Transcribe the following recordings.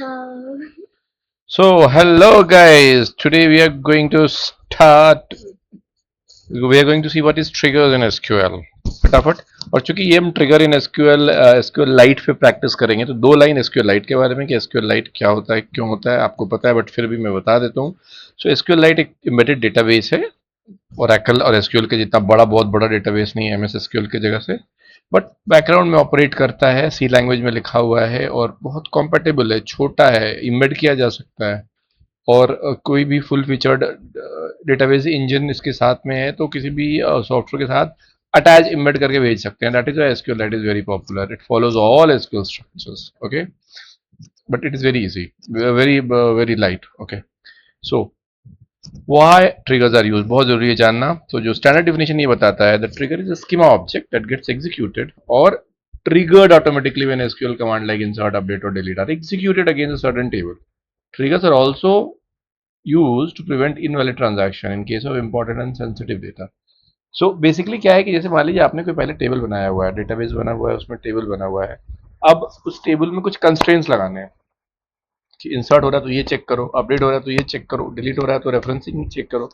Um, So, hello guys. Today we are going to see what is triggers in SQL. फटाफट। और चूंकि ये हम ट्रिगर इन एसक्यूएल लाइट पे practice करेंगे तो दो लाइन एसक्यूएल लाइट के बारे में कि एसक्यूएल लाइट क्या होता है, क्यों होता है, आपको पता है बट फिर भी मैं बता देता हूँ। सो एसक्यूएल लाइट एक एम्बेडेड डेटाबेस है। ओरेकल और एसक्यूएल के जितना बहुत बड़ा डेटाबेस नहीं है एमएस एसक्यूएल की जगह से। बट बैकग्राउंड में ऑपरेट करता है, सी लैंग्वेज में लिखा हुआ है और बहुत कॉम्पेटेबल है, छोटा है, इम्बेड किया जा सकता है। और कोई भी फुल फीचर्ड डेटाबेस इंजन इसके साथ में है तो किसी भी सॉफ्टवेयर के साथ अटैच इम्बेड करके भेज सकते हैं। That is SQL that is very popular, it follows all SQL structures. Okay, but it is very easy, very light. Okay, so why triggers are used बहुत जरूरी है जानना। तो जो स्टैंडर्ड डेफिनेशन ये बताता है, the trigger is a schema object that gets executed और triggered automatically when SQL command like insert, update or delete are executed against a certain table. Triggers are also used to prevent invalid transaction in case of important and sensitive data. So basically क्या है कि जैसे मान लीजिए आपने कोई पहले table बनाया हुआ है, डेटाबेस बना हुआ है, उसमें टेबल बना हुआ है। अब उस टेबल में कुछ कंस्ट्रेंट्स लगाने हैं कि इंसर्ट हो रहा है तो ये चेक करो, अपडेट हो रहा है तो ये चेक करो, डिलीट हो रहा है तो रेफरेंसिंग चेक करो।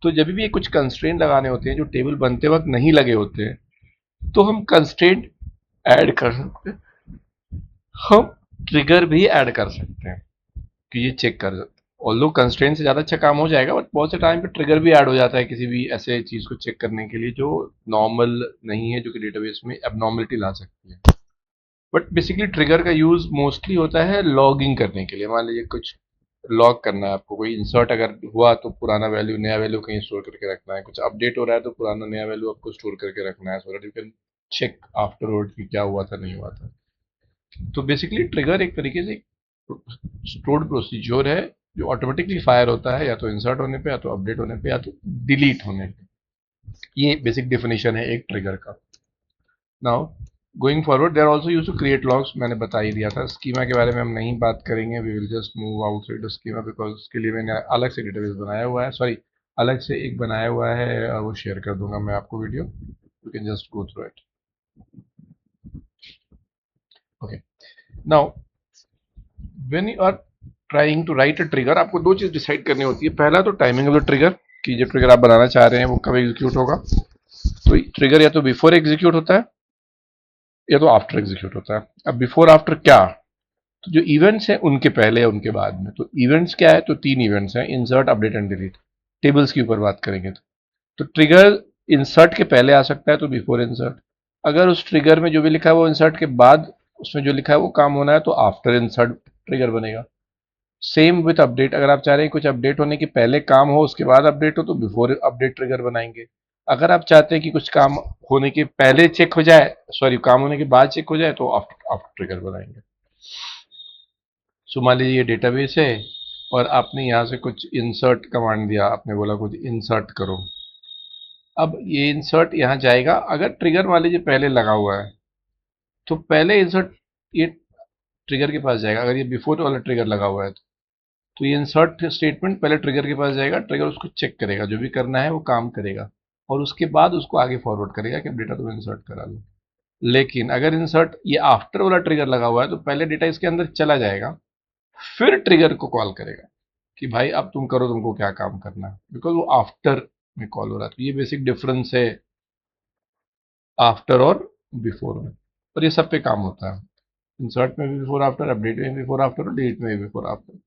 तो जब भी ये कुछ कंस्ट्रेंट लगाने होते हैं जो टेबल बनते वक्त नहीं लगे होते हैं तो हम कंस्ट्रेंट ऐड कर सकते हैं, हम ट्रिगर भी ऐड कर सकते हैं कि ये चेक कर सकते हैं। ऑल्दो कंस्ट्रेंट से ज़्यादा अच्छा काम हो जाएगा बट बहुत से टाइम पे ट्रिगर भी ऐड हो जाता है किसी भी ऐसे चीज़ को चेक करने के लिए जो नॉर्मल नहीं है, जो कि डेटाबेस में एबनॉर्मलिटी ला सकती है। बट बेसिकली ट्रिगर का यूज़ मोस्टली होता है लॉगिंग करने के लिए। मान लीजिए कुछ लॉग करना है आपको, कोई इंसर्ट अगर हुआ तो पुराना वैल्यू नया वैल्यू कहीं स्टोर करके रखना है, कुछ अपडेट हो रहा है तो पुराना नया वैल्यू आपको स्टोर करके रखना है, so that you can check afterward कि क्या हुआ था नहीं हुआ था। तो बेसिकली ट्रिगर एक तरीके से स्टोर्ड प्रोसीजर है जो ऑटोमेटिकली फायर होता है या तो इंसर्ट होने पे, या तो अपडेट होने पे, या तो डिलीट होने पे। ये बेसिक डेफिनेशन है एक ट्रिगर का। Now going forward, they are also used to create logs. मैंने बता ही दिया था। स्कीमा के बारे में हम नहीं बात करेंगे, we will just move outside the schema because उसके लिए मैंने अलग से डेटाबेस बनाया हुआ है, सॉरी अलग से एक बनाया हुआ है, वो शेयर कर दूंगा मैं आपको video, you can just go through it. Okay, now when you are trying to write a trigger, आपको दो चीज डिसाइड करनी होती है। पहला तो टाइमिंग ऑफ द ट्रिगर, कि जो ट्रिगर आप बनाना चाह रहे हैं वो कब एग्जीक्यूट होगा। तो ट्रिगर या तो बिफोर एग्जीक्यूट होता है या तो आफ्टर एग्जीक्यूट होता है। अब बिफोर आफ्टर क्या, तो जो इवेंट्स हैं उनके पहले या उनके बाद में। तो इवेंट्स क्या है, तो तीन इवेंट्स हैं, insert, update and delete. Tables के ऊपर बात करेंगे तो ट्रिगर इंसर्ट के पहले आ सकता है तो बिफोर इंसर्ट। अगर उस ट्रिगर में जो भी लिखा है वो इंसर्ट के बाद, उसमें जो लिखा है वो काम होना है तो आफ्टर इंसर्ट ट्रिगर बनेगा। सेम विथ अपडेट, अगर आप चाह रहे हैं कुछ अपडेट होने के पहले काम हो उसके बाद अपडेट हो तो बिफोर अपडेट ट्रिगर बनाएंगे। अगर आप चाहते हैं कि कुछ काम होने के पहले चेक हो जाए, सॉरी काम होने के बाद चेक हो जाए, तो आफ्टर आफ्टर ट्रिगर बनाएंगे। सो मान लीजिए ये डेटाबेस है और आपने यहाँ से कुछ इंसर्ट कमांड दिया, आपने बोला कुछ इंसर्ट करो। अब ये इंसर्ट यहाँ जाएगा, अगर ट्रिगर मान लीजिए पहले लगा हुआ है तो पहले इंसर्ट ये ट्रिगर के पास जाएगा। अगर ये बिफोर वाला ट्रिगर लगा हुआ है तो ये इंसर्ट स्टेटमेंट पहले ट्रिगर के पास जाएगा, ट्रिगर उसको चेक करेगा, जो भी करना है वो काम करेगा और उसके बाद उसको आगे फॉरवर्ड करेगा कि डेटा तुम इंसर्ट करा लो। लेकिन अगर इंसर्ट ये आफ्टर वाला ट्रिगर लगा हुआ है तो पहले डेटा इसके अंदर चला जाएगा, फिर ट्रिगर को कॉल करेगा कि भाई अब तुम करो, तुमको क्या काम करना है, बिकॉज वो आफ्टर में कॉल हो रहा है। तो ये बेसिक डिफरेंस है आफ्टर और बिफोर में, और ये सब पे काम होता है। इंसर्ट में भी बिफोर आफ्टर, अपडेट में भी बिफोर आफ्टर और डिलीट में भी बिफोर आफ्टर।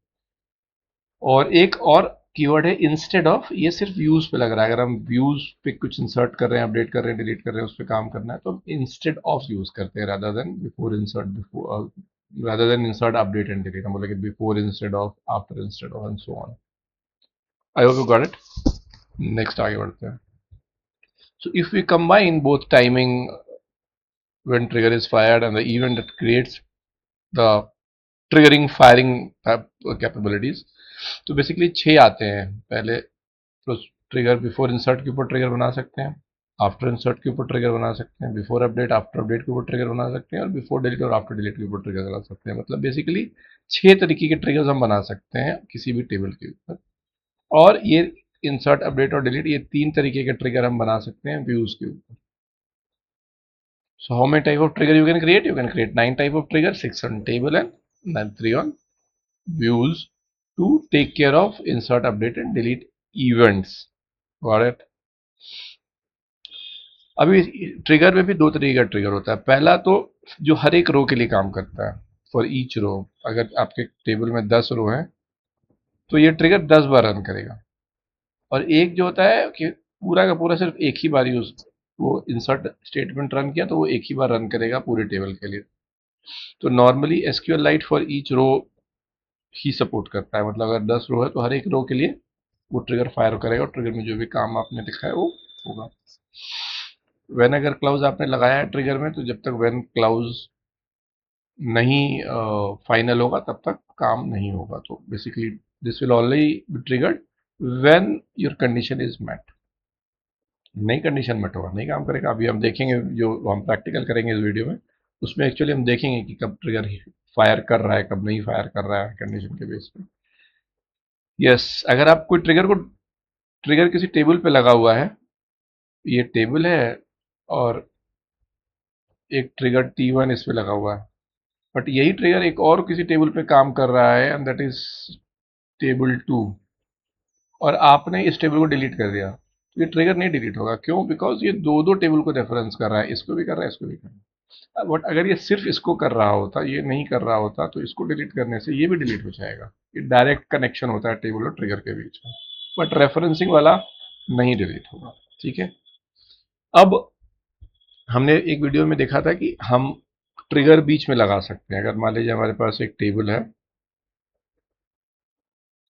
और एक और कीवर्ड है इंस्टेड ऑफ, ये सिर्फ व्यूज पे लग रहा है। अगर हम व्यूज पे कुछ इंसर्ट कर रहे हैं, अपडेट कर रहे हैं, डिलीट कर रहे हैं, उस पर काम करना है तो हम इंस्टेड ऑफ यूज करते हैं rather than before insert, before rather than insert, update and delete, हम बोलेंगे before instead of, after instead of and so on. I hope you got it. Next आगे बढ़ते हैं. So if we combine both timing when trigger is fired and the event that creates the triggering firing capabilities, तो basically 6 आते हैं। पहले trigger before insert के ऊपर trigger बना सकते हैं, आफ्टर इंसर्ट के ऊपर ट्रिगर बना सकते हैं, बिफोर अपडेट आफ्टर अपडेट के ऊपर ट्रिगर बना सकते हैं, और बिफोर डिलीट और आफ्टर डिलीट के ऊपर ट्रिगर बना सकते हैं। मतलब बेसिकली 6 तरीके के ट्रिगर्स हम बना सकते हैं किसी भी टेबल के ऊपर। और ये इंसर्ट, अपडेट और डिलीट, ये 3 तरीके के ट्रिगर हम बना सकते हैं व्यूज के ऊपर। So how many type of trigger you can create? You can create 9 type of trigger, 6 on table and then 3 on views to take care of insert, update and delete events. Got it? अभी trigger में भी दो तरीके का trigger होता है। पहला तो जो हर एक रो के लिए काम करता है, फॉर ईच रो। अगर आपके टेबल में 10 रो हैं तो ये ट्रिगर 10 बार रन करेगा। और एक जो होता है कि पूरा का पूरा सिर्फ एक ही बार यूज, वो इंसर्ट स्टेटमेंट रन किया तो वो एक ही बार रन करेगा पूरे टेबल के लिए। तो normally SQLite for each row ही सपोर्ट करता है। मतलब अगर 10 रो है तो हर एक रो के लिए वो ट्रिगर फायर करेगा और ट्रिगर में जो भी काम आपने दिखाया वो होगा। वेन अगर क्लाउज आपने लगाया है ट्रिगर में, तो जब तक वेन क्लाउज नहीं फाइनल होगा तब तक काम नहीं होगा। तो basically this will only be triggered when your condition is met. नई कंडीशन मेट होगा नहीं काम करेगा। अभी हम देखेंगे, जो हम प्रैक्टिकल करेंगे इस वीडियो में, उसमें एक्चुअली हम देखेंगे कि कब ट्रिगर फायर कर रहा है, कब नहीं फायर कर रहा है कंडीशन के बेस पे। यस, अगर आप कोई ट्रिगर को, ट्रिगर किसी टेबल पे लगा हुआ है, ये टेबल है और एक ट्रिगर T1 इस पे लगा हुआ है, बट यही ट्रिगर एक और किसी टेबल पे काम कर रहा है एंड दैट इज टेबल 2, और आपने इस टेबल को डिलीट कर दिया, तो ये ट्रिगर नहीं डिलीट होगा। क्यों? बिकॉज ये दो दो टेबल को रेफरेंस कर रहा है, इसको भी कर रहा है, इसको भी कर रहा है। बट अगर ये सिर्फ इसको कर रहा होता, ये नहीं कर रहा होता, तो इसको डिलीट करने से ये भी डिलीट हो जाएगा। ये डायरेक्ट कनेक्शन होता है टेबल और ट्रिगर के बीच में, बट रेफरेंसिंग वाला नहीं डिलीट होगा। ठीक है। अब हमने एक वीडियो में देखा था कि हम ट्रिगर बीच में लगा सकते हैं। अगर मान लीजिए हमारे पास एक टेबल है,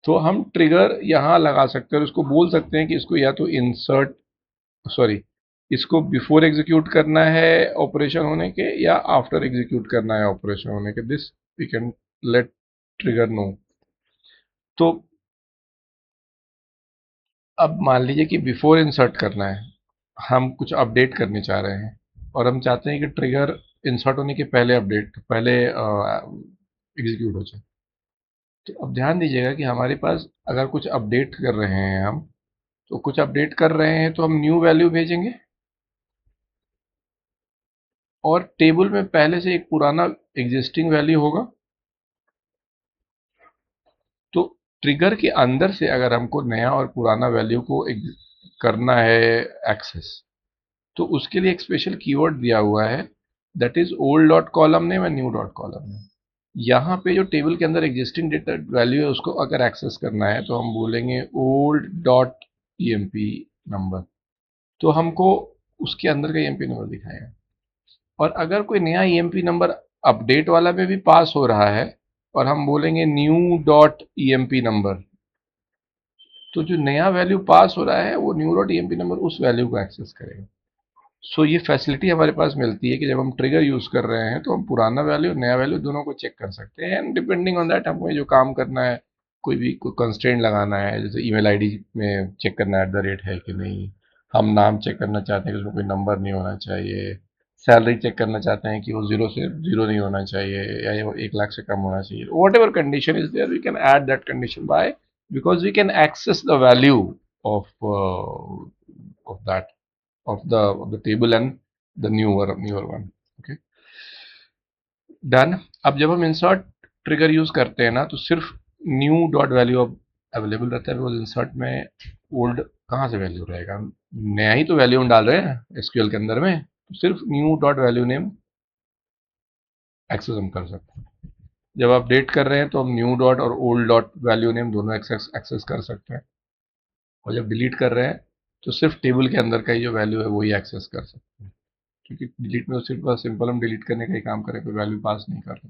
तो हम ट्रिगर यहाँ लगा सकते हैं और उसको बोल सकते हैं कि इसको या तो इंसर्ट, सॉरी, इसको बिफोर एग्जीक्यूट करना है ऑपरेशन होने के, या आफ्टर एग्जीक्यूट करना है ऑपरेशन होने के। This we can let trigger know. तो अब मान लीजिए कि बिफोर इंसर्ट करना है, हम कुछ अपडेट करने चाह रहे हैं और हम चाहते हैं कि ट्रिगर इंसर्ट होने के पहले अपडेट, पहले एग्जीक्यूट हो जाए। तो अब ध्यान दीजिएगा कि हमारे पास अगर कुछ अपडेट कर रहे हैं हम, तो कुछ अपडेट कर रहे हैं तो हम न्यू वैल्यू भेजेंगे, और टेबल में पहले से एक पुराना एग्जिस्टिंग वैल्यू होगा। तो ट्रिगर के अंदर से अगर हमको नया और पुराना वैल्यू को करना है एक्सेस, तो उसके लिए एक स्पेशल कीवर्ड दिया हुआ है, that is old dot column name and new dot column name. यहाँ पे जो टेबल के अंदर एग्जिस्टिंग डेटा वैल्यू है उसको अगर एक्सेस करना है तो हम बोलेंगे ओल्ड डॉट ईएमपी नंबर, तो हमको उसके अंदर का ईएमपी नंबर दिखाएगा। और अगर कोई नया ईएमपी नंबर अपडेट वाला में भी पास हो रहा है और हम बोलेंगे न्यू डॉट ईएमपी नंबर, तो जो नया वैल्यू पास हो रहा है वो न्यू डॉट ईएमपी नंबर उस वैल्यू को एक्सेस करेगा। सो ये फैसिलिटी हमारे पास मिलती है कि जब हम ट्रिगर यूज कर रहे हैं तो हम पुराना वैल्यू नया वैल्यू दोनों को चेक कर सकते हैं, एंड डिपेंडिंग ऑन दैट हमको जो काम करना है, कोई भी कोई कंस्ट्रेंट लगाना है, जैसे ईमेल आईडी में चेक करना है @ है कि नहीं, हम नाम चेक करना चाहते हैं कि उसमें कोई नंबर नहीं होना चाहिए, सैलरी चेक करना चाहते हैं कि वो जीरो से जीरो नहीं होना चाहिए, या ये 1 लाख से कम होना चाहिए। Whatever condition is there we can add that condition by, because we can access the value of of that, of the table and the newer one. Okay, done. अब जब हम इंसर्ट ट्रिगर यूज करते हैं ना, तो सिर्फ new dot value अब available रहता है, बिकॉज इंसर्ट में ओल्ड कहाँ से वैल्यू रहेगा, नया ही तो वैल्यू हम डाल रहे हैं एसक्यूएल के अंदर में, तो सिर्फ new dot value name access हम कर सकते हैं। जब आप अपडेट कर रहे हैं तो हम न्यू डॉट और ओल्ड डॉट वैल्यू नेम दोनों एक्सेस कर सकते हैं, और जब डिलीट कर रहे हैं तो सिर्फ टेबल के अंदर का ही जो वैल्यू है वही एक्सेस कर सकते हैं, क्योंकि डिलीट में तो सिर्फ सिंपल हम डिलीट करने का ही काम करें, कोई वैल्यू पास नहीं कर रहे।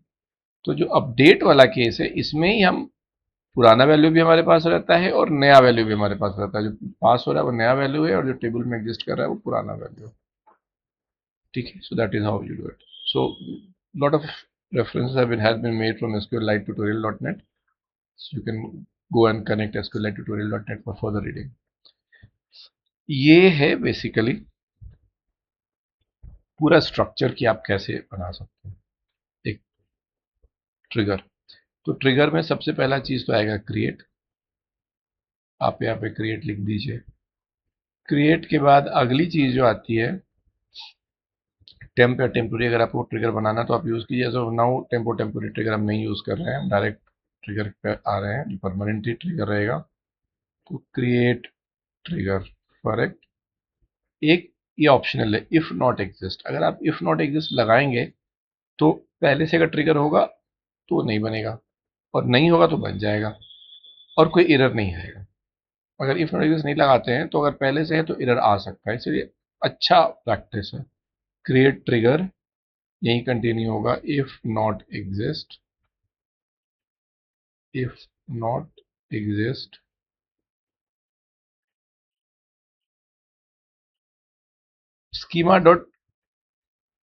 तो जो अपडेट वाला केस है, इसमें ही हम पुराना वैल्यू भी हमारे पास रहता है और नया वैल्यू भी हमारे पास रहता है। जो पास हो रहा है वो नया वैल्यू है, और जो टेबल में एग्जिस्ट कर रहा है वो पुराना वैल्यू है। ठीक है, so that is how you do it. So lot of references has been made from SQLite tutorial.net, so you can go and connect SQLite tutorial.net for further reading. ये है बेसिकली पूरा स्ट्रक्चर कि आप कैसे बना सकते हैं एक ट्रिगर। तो ट्रिगर में सबसे पहला चीज तो आएगा क्रिएट। आप यहाँ पे क्रिएट लिख दीजिए। क्रिएट के बाद अगली चीज जो आती है टेम्प या टेम्पोरी। अगर आपको ट्रिगर बनाना तो आप यूज कीजिए। So now tempo temporary trigger हम नहीं यूज कर रहे हैं, हम डायरेक्ट ट्रिगर पे आ रहे हैं जो परमानेंटली ट्रिगर रहेगा, तो क्रिएट ट्रिगर फॉर एक ये ऑप्शनल है, इफ नॉट एग्जिस्ट। अगर आप इफ नॉट एग्जिस्ट लगाएंगे तो पहले से अगर ट्रिगर होगा तो नहीं बनेगा, और नहीं होगा तो बन जाएगा, और कोई एरर नहीं आएगा। अगर इफ नॉट एग्जिस्ट नहीं लगाते हैं तो अगर पहले से है तो एरर आ सकता है, इसलिए अच्छा प्रैक्टिस है। क्रिएट ट्रिगर यही कंटिन्यू होगा, if not exist, if not exist. Schema dot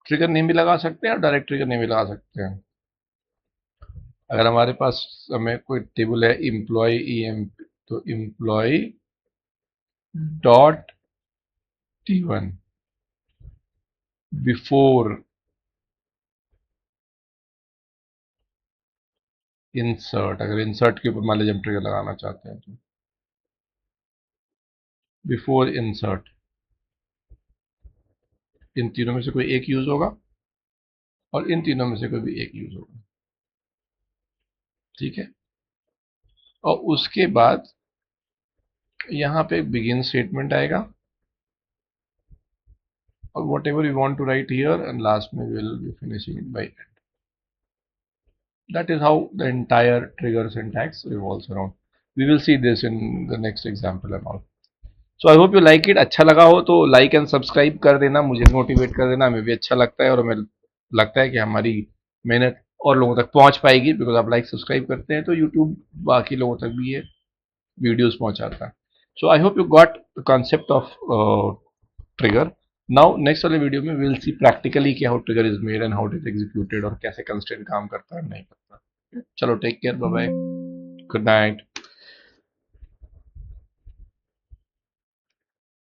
trigger name भी लगा सकते हैं और डायरेक्ट ट्रिगर नेम भी लगा सकते हैं। अगर हमारे पास हमें कोई टेबल है एम्प्लॉय EM, तो employ dot T1 before insert. अगर इंसर्ट के ऊपर मान लीजिए हम ट्रिगर लगाना चाहते हैं तो बिफोर इंसर्ट, इन तीनों में से कोई एक यूज होगा और इन तीनों में से कोई भी एक यूज होगा। ठीक है, और उसके बाद यहां पे बिगिन स्टेटमेंट आएगा और whatever you want to write here, and last में will be finishing it by end. That is how the entire trigger syntax revolves around. We will see this in the next example and all. So I hope you like it. अच्छा लगा हो तो like and subscribe कर देना, मुझे motivate कर देना, हमें भी अच्छा लगता है और हमें लगता है कि हमारी मेहनत और लोगों तक पहुंच पाएगी, बिकॉज आप लाइक सब्सक्राइब करते हैं तो यूट्यूब बाकी लोगों तक भी ये वीडियोस पहुंचाता है। So I hope you got the concept of trigger. Now next वाले वीडियो में विल सी प्रैक्टिकली कि how trigger is made and how it is executed और कैसे कंस्ट्रेंट काम करता है नहीं करता। चलो take care, bye bye, good night.